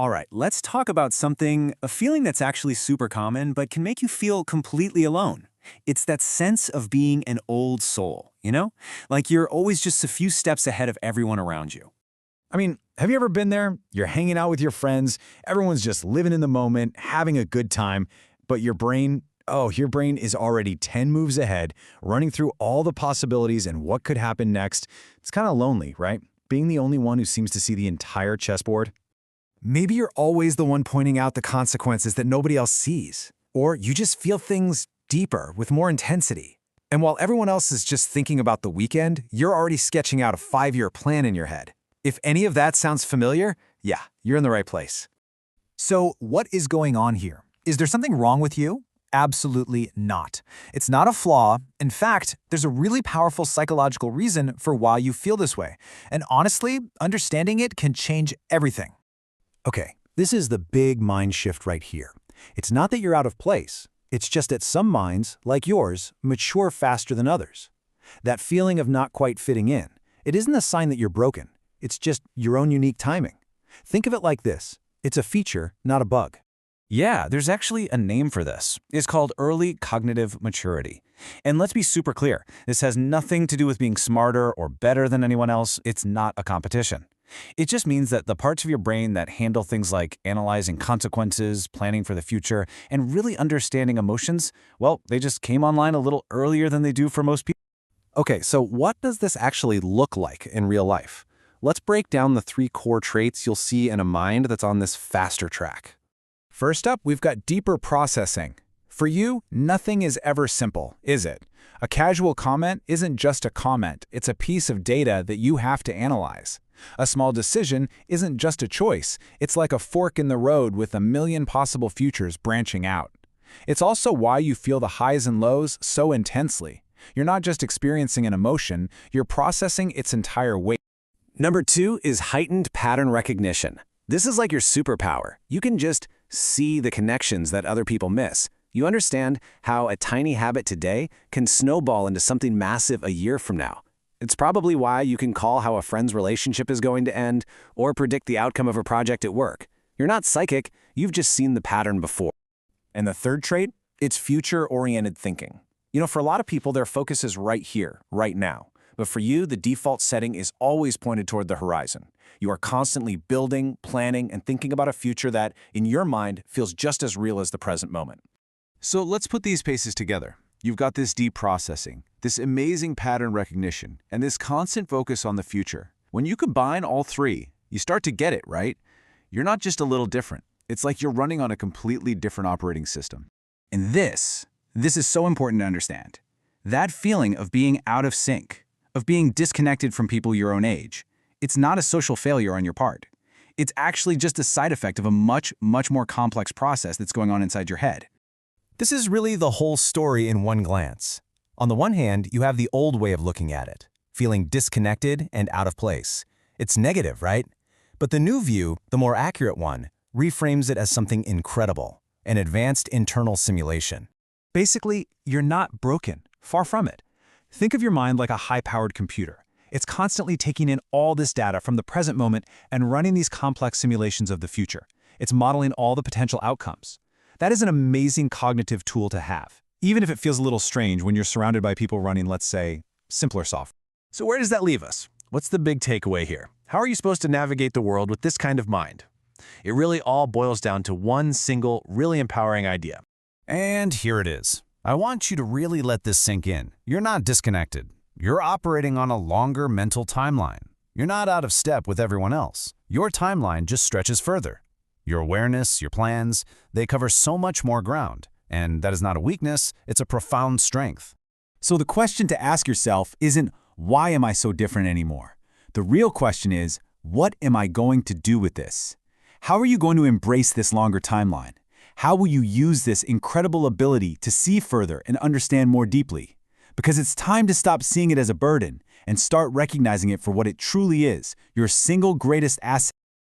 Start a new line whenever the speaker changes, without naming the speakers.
All right, let's talk about a feeling that's actually super common, but can make you feel completely alone. It's that sense of being an old soul, you know? Like you're always just a few steps ahead of everyone around you.
I mean, have you ever been there? You're hanging out with your friends, everyone's just living in the moment, having a good time, but your brain is already 10 moves ahead, running through all the possibilities and what could happen next. It's kind of lonely, right? Being the only one who seems to see the entire chessboard. Maybe you're always the one pointing out the consequences that nobody else sees. Or you just feel things deeper, with more intensity. And while everyone else is just thinking about the weekend, you're already sketching out a 5-year plan in your head. If any of that sounds familiar, yeah, you're in the right place.
So what is going on here? Is there something wrong with you? Absolutely not. It's not a flaw. In fact, there's a really powerful psychological reason for why you feel this way. And honestly, understanding it can change everything.
Okay, this is the big mind shift right here. It's not that you're out of place. It's just that some minds, like yours, mature faster than others. That feeling of not quite fitting in, it isn't a sign that you're broken. It's just your own unique timing. Think of it like this. It's a feature, not a bug.
Yeah, there's actually a name for this. It's called early cognitive maturity. And let's be super clear, this has nothing to do with being smarter or better than anyone else. It's not a competition. It just means that the parts of your brain that handle things like analyzing consequences, planning for the future, and really understanding emotions, well, they just came online a little earlier than they do for most people.
Okay, so what does this actually look like in real life? Let's break down the 3 core traits you'll see in a mind that's on this faster track.
First up, we've got deeper processing. For you, nothing is ever simple, is it? A casual comment isn't just a comment, it's a piece of data that you have to analyze. A small decision isn't just a choice, it's like a fork in the road with a million possible futures branching out. It's also why you feel the highs and lows so intensely. You're not just experiencing an emotion, you're processing its entire weight.
Number 2 is heightened pattern recognition. This is like your superpower. You can just see the connections that other people miss. You understand how a tiny habit today can snowball into something massive a year from now. It's probably why you can call how a friend's relationship is going to end or predict the outcome of a project at work. You're not psychic, you've just seen the pattern before.
And the third trait? It's future-oriented thinking. For a lot of people, their focus is right here, right now. But for you, the default setting is always pointed toward the horizon. You are constantly building, planning, and thinking about a future that, in your mind, feels just as real as the present moment.
So let's put these pieces together. You've got this deep processing, this amazing pattern recognition, and this constant focus on the future. When you combine all 3, you start to get it, right? You're not just a little different. It's like you're running on a completely different operating system.
And this is so important to understand. That feeling of being out of sync, of being disconnected from people your own age, it's not a social failure on your part. It's actually just a side effect of a much, much more complex process that's going on inside your head.
This is really the whole story in one glance. On the one hand, you have the old way of looking at it, feeling disconnected and out of place. It's negative, right? But the new view, the more accurate one, reframes it as something incredible, an advanced internal simulation.
Basically, you're not broken. Far from it. Think of your mind like a high-powered computer. It's constantly taking in all this data from the present moment and running these complex simulations of the future. It's modeling all the potential outcomes. That is an amazing cognitive tool to have, even if it feels a little strange when you're surrounded by people running, let's say, simpler software.
So where does that leave us? What's the big takeaway here? How are you supposed to navigate the world with this kind of mind? It really all boils down to one single, really empowering idea.
And here it is. I want you to really let this sink in. You're not disconnected. You're operating on a longer mental timeline. You're not out of step with everyone else. Your timeline just stretches further. Your awareness, your plans, they cover so much more ground. And that is not a weakness, it's a profound strength.
So the question to ask yourself isn't, why am I so different anymore? The real question is, what am I going to do with this? How are you going to embrace this longer timeline? How will you use this incredible ability to see further and understand more deeply? Because it's time to stop seeing it as a burden and start recognizing it for what it truly is, your single greatest asset.